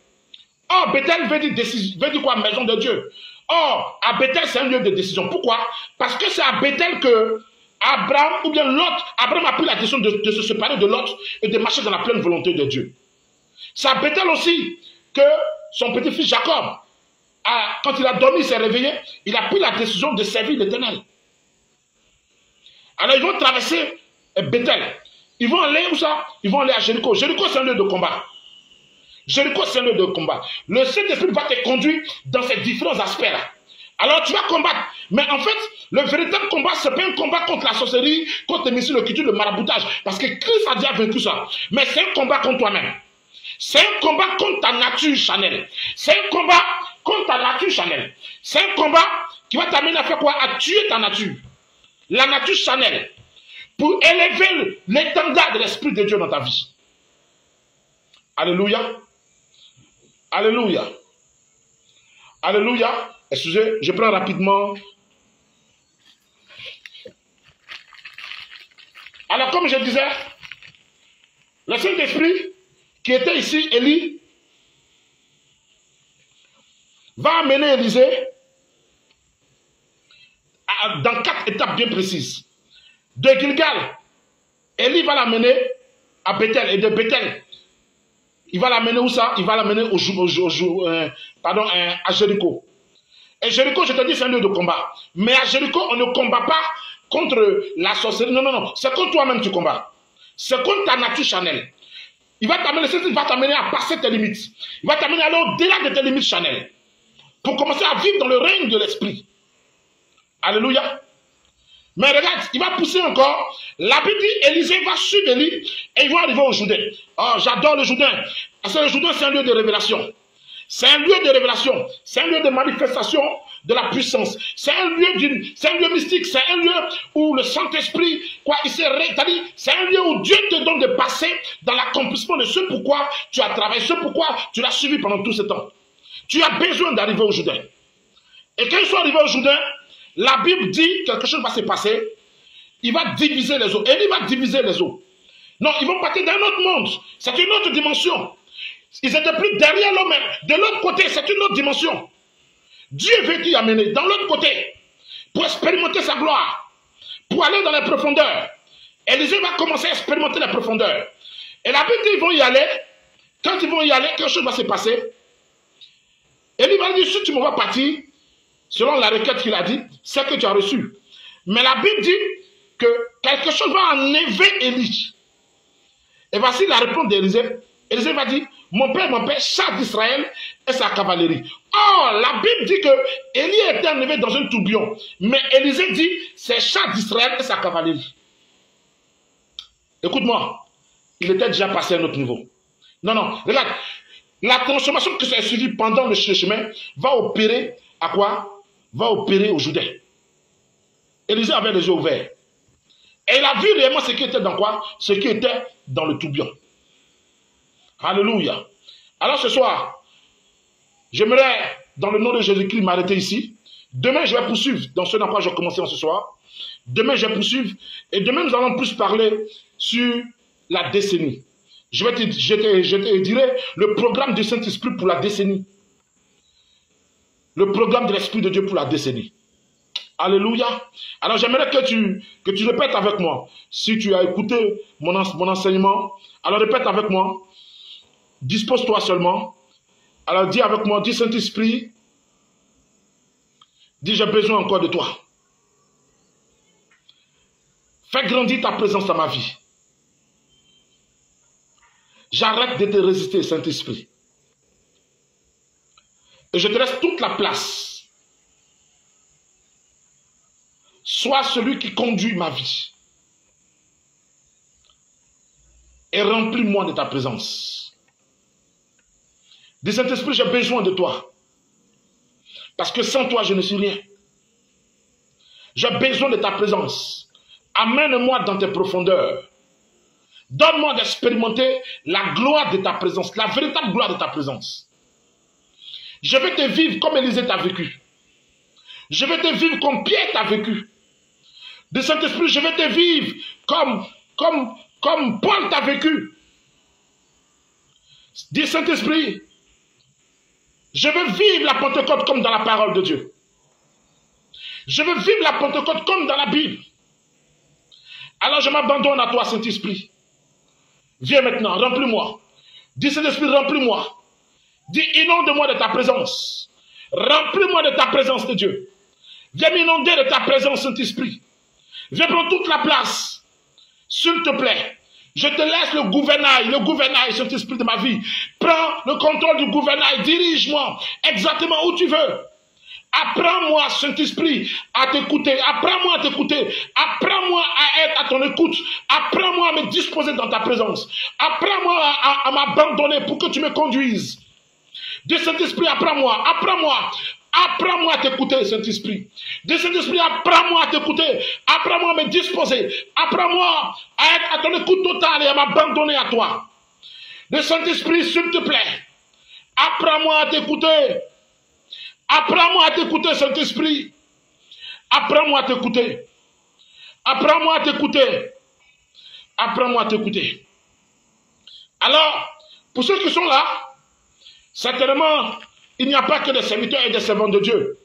Or, Bethel veut dire quoi? Maison de Dieu. Or, à Bethel, c'est un lieu de décision. Pourquoi? Parce que c'est à Bethel que Abraham, ou bien Lot, Abraham a pris la décision de se séparer de Lot et de marcher dans la pleine volonté de Dieu. C'est à Bethel aussi que son petit-fils Jacob, quand il a dormi, il s'est réveillé, il a pris la décision de servir l'Éternel. Alors ils vont traverser Bethel. Ils vont aller où ça? Ils vont aller à Jéricho. Jéricho, c'est un lieu de combat. Jéricho, c'est un lieu de combat. Le Saint-Esprit va te conduire dans ces différents aspects-là. Alors tu vas combattre. Mais en fait, le véritable combat, ce n'est pas un combat contre la sorcellerie, contre les missiles, le maraboutage. Parce que Christ a déjà vaincu ça. Mais c'est un combat contre toi-même. C'est un combat contre ta nature charnelle. C'est un combat contre ta nature charnelle. C'est un combat qui va t'amener à faire quoi? À tuer ta nature. La nature charnelle. Pour élever l'étendard de l'Esprit de Dieu dans ta vie. Alléluia. Alléluia. Alléluia. Excusez, je prends rapidement. Alors, comme je disais, le Saint-Esprit qui était ici, Élie, va amener Élisée dans 4 étapes bien précises. De Gilgal, Élie va l'amener à Bethel. Et de Bethel, il va l'amener où ça? Il va l'amener à Jéricho. Et Jéricho, je te dis, c'est un lieu de combat. Mais à Jéricho, on ne combat pas contre la sorcellerie. Non. C'est contre toi-même que tu combats. C'est contre ta nature charnelle. Il va t'amener à passer tes limites. Il va t'amener à aller au-delà de tes limites charnelles. Pour commencer à vivre dans le règne de l'esprit. Alléluia. Mais regarde, il va pousser encore. La Bible dit, Élisée va suivre Élie et ils vont arriver au Jourdain. Oh, j'adore le Jourdain. Parce que le Jourdain, c'est un lieu de révélation. C'est un lieu de révélation. C'est un lieu de manifestation de la puissance. C'est un lieu mystique. C'est un lieu où le Saint-Esprit, quoi, il s'est rétabli. C'est un lieu où Dieu te donne de passer dans l'accomplissement de ce pourquoi tu as travaillé, ce pourquoi tu l'as suivi pendant tout ce temps. Tu as besoin d'arriver au Jourdain. Et quand ils sont arrivés au Jourdain, la Bible dit quelque chose va se passer. Il va diviser les eaux. Et il va diviser les eaux. Non, ils vont partir d'un autre monde. C'est une autre dimension. Ils n'étaient plus derrière l'homme. De l'autre côté, c'est une autre dimension. Dieu veut t'y amener dans l'autre côté pour expérimenter sa gloire, pour aller dans les profondeurs. Élisée va commencer à expérimenter les profondeurs. Et la Bible dit qu'ils vont y aller. Quand ils vont y aller, quelque chose va se passer. Élie va dire, si tu me vois partir, selon la requête qu'il a dit, c'est que tu as reçu. Mais la Bible dit que quelque chose va enlever Élie. Et voici la réponse d'Élisée. Élisée va dire, mon père, char d'Israël et sa cavalerie. Or, la Bible dit que Élie était enlevé dans un tourbillon. Mais Élisée dit, c'est char d'Israël et sa cavalerie. Écoute-moi, il était déjà passé à un autre niveau. Non, non, regarde. La transformation que ça a suivi pendant le chemin va opérer à quoi? Va opérer au Jourdain. Élisée avait les yeux ouverts. Et il a vu réellement ce qui était dans quoi? Ce qui était dans le tourbillon. Alléluia. Alors ce soir, j'aimerais, dans le nom de Jésus-Christ, m'arrêter ici. Demain, je vais poursuivre dans ce dans quoi j'ai commencé ce soir. Demain, je vais poursuivre. Et demain, nous allons plus parler sur la décennie. Je te dirai le programme du Saint-Esprit pour la décennie. Le programme de l'Esprit de Dieu pour la décennie. Alléluia. Alors j'aimerais que tu répètes avec moi. Si tu as écouté mon enseignement, alors répète avec moi. Dispose-toi seulement. Alors dis avec moi, dis Saint-Esprit, dis j'ai besoin encore de toi. Fais grandir ta présence dans ma vie. J'arrête de te résister, Saint-Esprit. Et je te laisse toute la place. Sois celui qui conduit ma vie. Et remplis-moi de ta présence. Dis Saint-Esprit, j'ai besoin de toi. Parce que sans toi, je ne suis rien. J'ai besoin de ta présence. Amène-moi dans tes profondeurs. Donne-moi d'expérimenter la gloire de ta présence, la véritable gloire de ta présence. Je vais te vivre comme Élisée t'a vécu. Je vais te vivre comme Pierre t'a vécu. De Saint-Esprit, je vais te vivre comme Paul t'a vécu. Dis Saint-Esprit, je veux vivre la Pentecôte comme dans la parole de Dieu. Je veux vivre la Pentecôte comme dans la Bible. Alors je m'abandonne à toi, Saint-Esprit. Viens maintenant, remplis-moi. Dis Saint-Esprit, remplis-moi. Dis, inonde-moi de ta présence. Remplis-moi de ta présence de Dieu. Viens m'inonder de ta présence, Saint-Esprit. Viens prendre toute la place. S'il te plaît. Je te laisse le gouvernail, Saint-Esprit de ma vie. Prends le contrôle du gouvernail. Dirige-moi exactement où tu veux. Apprends-moi, Saint-Esprit, à t'écouter. Apprends-moi à t'écouter. Apprends-moi à être à ton écoute. Apprends-moi à me disposer dans ta présence. Apprends-moi à m'abandonner pour que tu me conduises. De Saint-Esprit, apprends-moi. Apprends-moi. Apprends-moi à t'écouter, Saint-Esprit. De Saint-Esprit, apprends-moi à t'écouter. Apprends-moi à me disposer. Apprends-moi à être à ton écoute totale et à m'abandonner à toi. De Saint-Esprit, s'il te plaît. Apprends-moi à t'écouter. Apprends-moi à t'écouter, Saint-Esprit. Apprends-moi à t'écouter. Apprends-moi à t'écouter. Apprends-moi à t'écouter. Alors, pour ceux qui sont là, certainement, il n'y a pas que des serviteurs et des servantes de Dieu.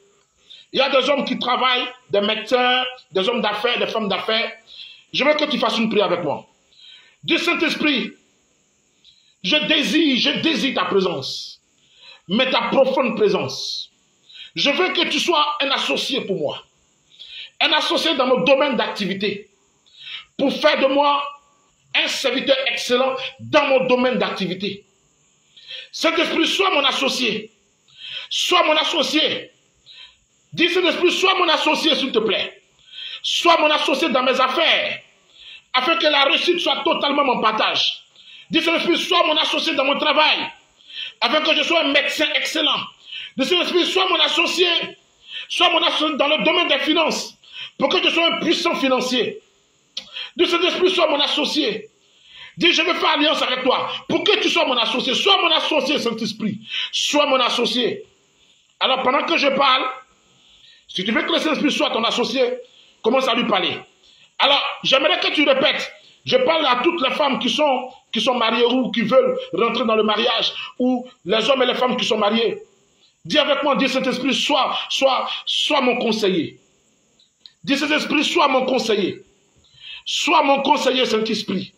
Il y a des hommes qui travaillent, des médecins, des hommes d'affaires, des femmes d'affaires. Je veux que tu fasses une prière avec moi. Dieu Saint-Esprit, je désire ta présence, mais ta profonde présence. Je veux que tu sois un associé pour moi. Un associé dans mon domaine d'activité. Pour faire de moi un serviteur excellent dans mon domaine d'activité. Saint-Esprit, sois mon associé. Sois mon associé. Dis Saint-Esprit, sois mon associé, s'il te plaît. Sois mon associé dans mes affaires, afin que la réussite soit totalement mon partage. Dis Saint-Esprit, sois mon associé dans mon travail, afin que je sois un médecin excellent. Dis Saint-Esprit, sois mon associé dans le domaine des finances, pour que je sois un puissant financier. Dis Saint-Esprit, sois mon associé. Dis, je veux faire alliance avec toi, pour que tu sois mon associé. Sois mon associé, Saint-Esprit. Sois mon associé. Alors, pendant que je parle, si tu veux que le Saint-Esprit soit ton associé, commence à lui parler. Alors, j'aimerais que tu répètes. Je parle à toutes les femmes qui sont mariées ou qui veulent rentrer dans le mariage, ou les hommes et les femmes qui sont mariés. Dis avec moi, dis Saint-Esprit, sois mon conseiller. Dis Saint-Esprit, sois mon conseiller. Sois mon conseiller, Saint-Esprit.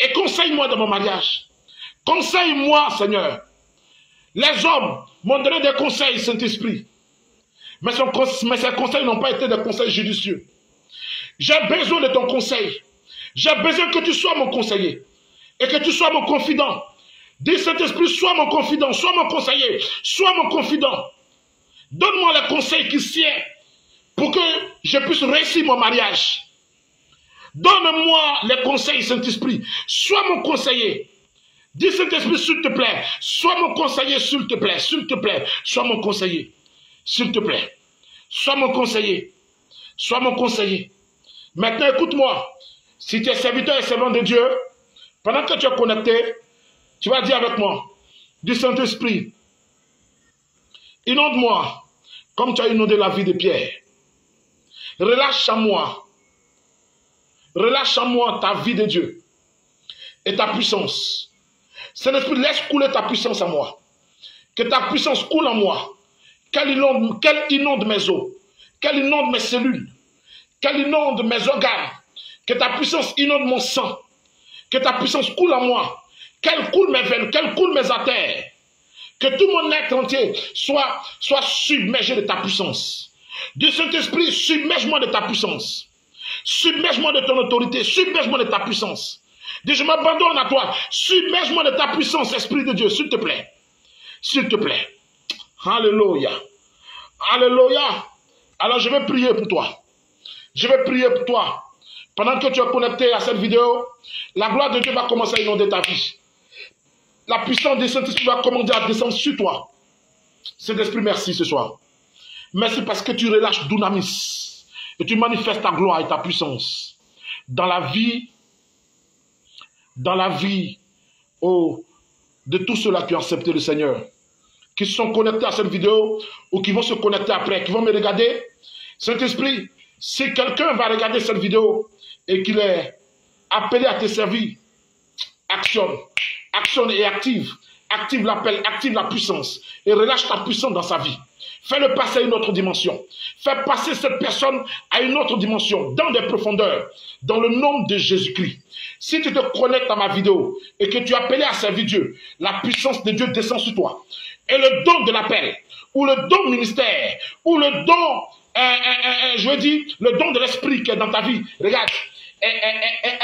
Et conseille-moi dans mon mariage. Conseille-moi, Seigneur. Les hommes m'ont donné des conseils, Saint-Esprit. Mais ces conseils n'ont pas été des conseils judicieux. J'ai besoin de ton conseil. J'ai besoin que tu sois mon conseiller. Et que tu sois mon confident. Dis Saint-Esprit, sois mon confident, sois mon conseiller, sois mon confident. Donne-moi les conseils qui sied pour que je puisse réussir mon mariage. Donne-moi les conseils, Saint-Esprit. Sois mon conseiller. Dis Saint-Esprit, s'il te plaît. Sois mon conseiller, s'il te plaît. S'il te plaît. Sois mon conseiller. S'il te plaît. Sois mon conseiller. Sois mon conseiller. Maintenant, écoute-moi. Si tu es serviteur et servant de Dieu, pendant que tu es connecté, tu vas dire avec moi, du Saint-Esprit, inonde-moi comme tu as inondé la vie de Pierre. Relâche en moi ta vie de Dieu et ta puissance. Saint-Esprit, laisse couler ta puissance en moi. Que ta puissance coule en moi. Qu'elle inonde mes os, qu'elle inonde mes cellules, qu'elle inonde mes organes. Que ta puissance inonde mon sang. Que ta puissance coule en moi. Qu'elle coule mes veines, qu'elle coule mes artères. Que tout mon être entier soit submergé de ta puissance. Du Saint-Esprit, submerge-moi de ta puissance. Submerge-moi de ton autorité, submerge-moi de ta puissance. Dis, je m'abandonne à toi. Submerge-moi de ta puissance, Esprit de Dieu, s'il te plaît. S'il te plaît. Alléluia. Alléluia. Alors je vais prier pour toi. Je vais prier pour toi. Pendant que tu es connecté à cette vidéo, la gloire de Dieu va commencer à inonder ta vie. La puissance du Saint-Esprit va commencer à descendre sur toi. Saint-Esprit, merci ce soir. Merci parce que tu relâches Dunamis et tu manifestes ta gloire et ta puissance dans la vie de tous ceux-là qui ont accepté le Seigneur, qui sont connectés à cette vidéo ou qui vont se connecter après, qui vont me regarder. Saint-Esprit, si quelqu'un va regarder cette vidéo et qu'il est appelé à te servir, actionne et active l'appel, active la puissance et relâche ta puissance dans sa vie. Fais-le passer à une autre dimension. Fais passer cette personne à une autre dimension, dans des profondeurs, dans le nom de Jésus-Christ. Si tu te connectes à ma vidéo et que tu es appelé à servir Dieu, la puissance de Dieu descend sur toi. Et le don de l'appel, ou le don ministère, ou le don, le don de l'esprit qui est dans ta vie, regarde, est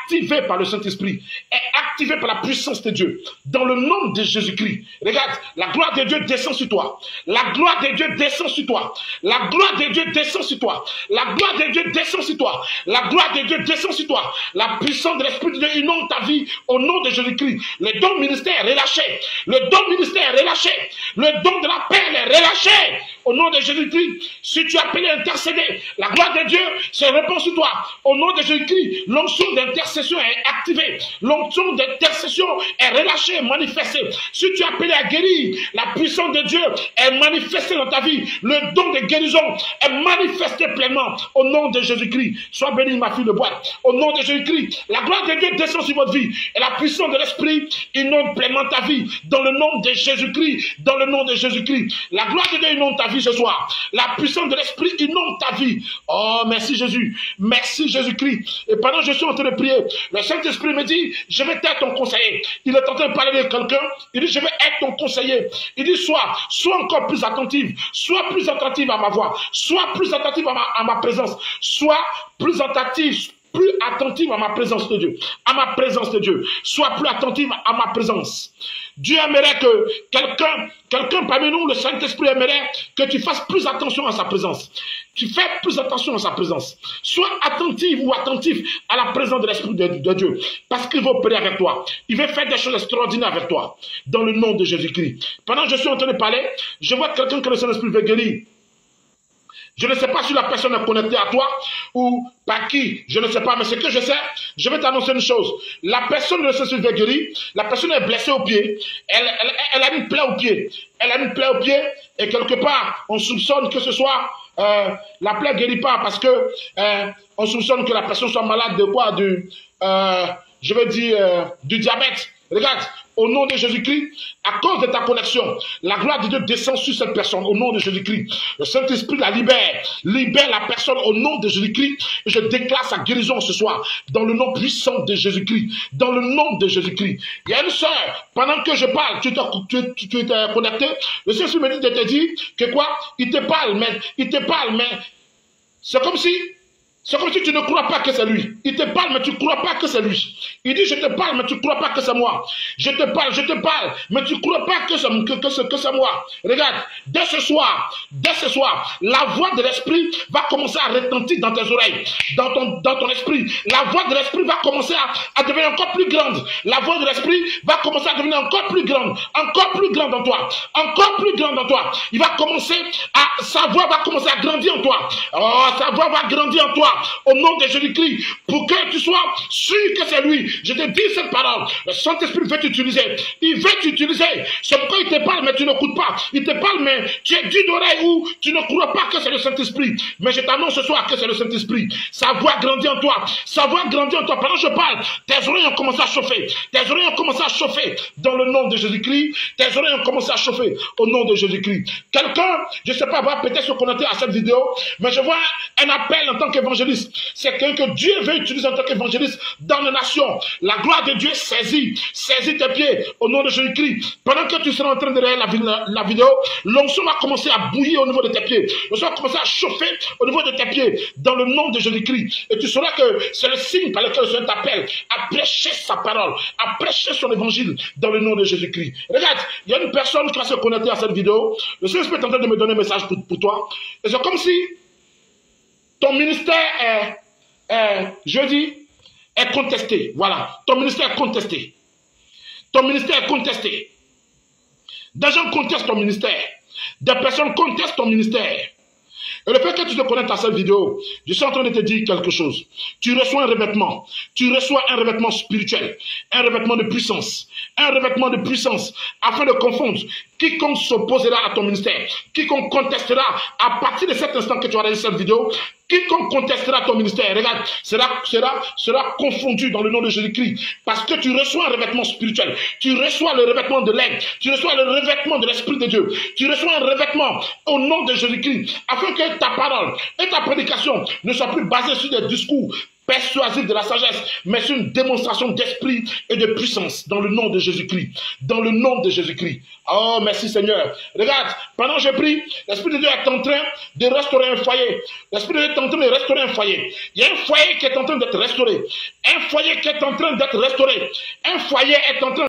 activé par le Saint-Esprit, est activé par la puissance de Dieu, dans le nom de Jésus-Christ. Regarde, la gloire de Dieu descend sur toi. La gloire de Dieu descend sur toi. La gloire de Dieu descend sur toi. La gloire de Dieu descend sur toi. La gloire de Dieu descend sur toi. La puissance de l'Esprit de Dieu inonde ta vie au nom de Jésus-Christ. Le don ministère est relâché. Le don ministère est relâché. Le don de la paix est relâché au nom de Jésus-Christ. Si tu es appelé à intercéder, la gloire de Dieu se répand sur toi. Au nom de Jésus-Christ, l'onction d'intercession est activée. L'onction d'intercession est relâchée, manifestée. Si tu es appelé à guérir, la puissance de Dieu est manifestée dans ta vie. Le don de guérison est manifesté pleinement. Au nom de Jésus-Christ, sois béni ma fille de boîte. Au nom de Jésus-Christ, la gloire de Dieu descend sur votre vie. Et la puissance de l'Esprit inonde pleinement ta vie. Dans le nom de Jésus-Christ, dans le nom de Jésus-Christ. La gloire de Dieu inonde ta vie ce soir. La puissance de l'Esprit inonde ta vie. Oh, merci Jésus. Merci Jésus-Christ. Et pendant que je suis en train de prier, le Saint-Esprit me dit, je vais être ton conseiller. Il est en train de parler de quelqu'un. Il dit, je vais être ton conseiller. Il dit, sois encore plus attentive. Sois plus attentive à ma voix. Sois plus attentive à ma présence. Sois plus attentive plus attentive à ma présence de Dieu. À ma présence de Dieu. Sois plus attentive à ma présence. Dieu aimerait que quelqu'un parmi nous, le Saint-Esprit aimerait que tu fasses plus attention à sa présence. Tu fais plus attention à sa présence. Sois attentive ou attentif à la présence de l'Esprit de Dieu. Parce qu'il va opérer avec toi. Il va faire des choses extraordinaires avec toi. Dans le nom de Jésus-Christ. Pendant que je suis en train de parler, je vois quelqu'un que le Saint-Esprit veut guérir. Je ne sais pas si la personne est connectée à toi ou par qui, je ne sais pas, mais ce que je sais, je vais t'annoncer une chose. La personne ne se fait guérir, la personne est blessée au pied, elle a une plaie au pied. Elle a une plaie au pied et quelque part, on soupçonne que ce soit, la plaie ne guérit pas parce que on soupçonne que la personne soit malade de quoi? Je veux dire, du diabète. Regarde, au nom de Jésus-Christ, à cause de ta connexion, la gloire de Dieu descend sur cette personne au nom de Jésus-Christ. Le Saint-Esprit la libère. Libère la personne au nom de Jésus-Christ. Et je déclare sa guérison ce soir dans le nom puissant de Jésus-Christ. Dans le nom de Jésus-Christ. Il y a une sœur, pendant que je parle, tu es connecté. Le Saint-Esprit me dit de te dire que quoi? Il te parle, mais c'est comme si tu ne crois pas que c'est lui. Il te parle, mais tu ne crois pas que c'est lui. Il dit, je te parle, mais tu ne crois pas que c'est moi. Je te parle, mais tu ne crois pas que c'est moi. Regarde, dès ce soir, la voix de l'Esprit va commencer à retentir dans tes oreilles, dans ton esprit. La voix de l'Esprit va commencer à devenir encore plus grande. La voix de l'Esprit va commencer à devenir encore plus grande en toi. Encore plus grande en toi. Sa voix va commencer à grandir en toi. Oh, sa voix va grandir en toi. Au nom de Jésus-Christ, pour que tu sois sûr que c'est lui. Je te dis cette parole. Le Saint-Esprit veut t'utiliser. Il veut t'utiliser. C'est pourquoi il te parle, mais tu n'écoutes pas. Il te parle, mais tu es d'une oreille où tu ne crois pas que c'est le Saint-Esprit. Mais je t'annonce ce soir que c'est le Saint-Esprit. Sa voix grandit en toi. Sa voix grandit en toi. Pendant que je parle, tes oreilles ont commencé à chauffer. Tes oreilles ont commencé à chauffer. Dans le nom de Jésus-Christ, tes oreilles ont commencé à chauffer. Au nom de Jésus-Christ. Quelqu'un, je ne sais pas, va peut-être se connecter à cette vidéo, mais je vois un appel en tant qu'évangéliste. C'est quelqu'un que Dieu veut utiliser en tant qu'évangéliste dans les nations. La gloire de Dieu saisit tes pieds au nom de Jésus-Christ. Pendant que tu seras en train de regarder la vidéo, l'onction va commencer à bouillir au niveau de tes pieds. L'onction va commencer à chauffer au niveau de tes pieds dans le nom de Jésus-Christ. Et tu sauras que c'est le signe par lequel le Seigneur t'appelle à prêcher sa parole, à prêcher son évangile dans le nom de Jésus-Christ. Regarde, il y a une personne qui va se connecter à cette vidéo. Le Seigneur est en train de me donner un message pour toi. Et c'est comme si ton ministère est contesté. Voilà. Ton ministère est contesté. Ton ministère est contesté. Des gens contestent ton ministère. Des personnes contestent ton ministère. Et le fait que tu te connectes à cette vidéo, je suis en train de te dire quelque chose. Tu reçois un revêtement. Tu reçois un revêtement spirituel. Un revêtement de puissance. Un revêtement de puissance afin de confondre quiconque s'opposera à ton ministère. Quiconque contestera à partir de cet instant que tu as réalisé cette vidéo. Quiconque contestera ton ministère, regarde, sera confondu dans le nom de Jésus-Christ. Parce que tu reçois un revêtement spirituel. Tu reçois le revêtement de l'aide. Tu reçois le revêtement de l'Esprit de Dieu. Tu reçois un revêtement au nom de Jésus-Christ. Afin que ta parole et ta prédication ne soient plus basées sur des discours persuasif de la sagesse, mais c'est une démonstration d'esprit et de puissance dans le nom de Jésus-Christ. Dans le nom de Jésus-Christ. Oh, merci Seigneur. Regarde, pendant que je prie, l'Esprit de Dieu est en train de restaurer un foyer. L'Esprit de Dieu est en train de restaurer un foyer. Il y a un foyer qui est en train d'être restauré. Un foyer qui est en train d'être restauré. Un foyer est en train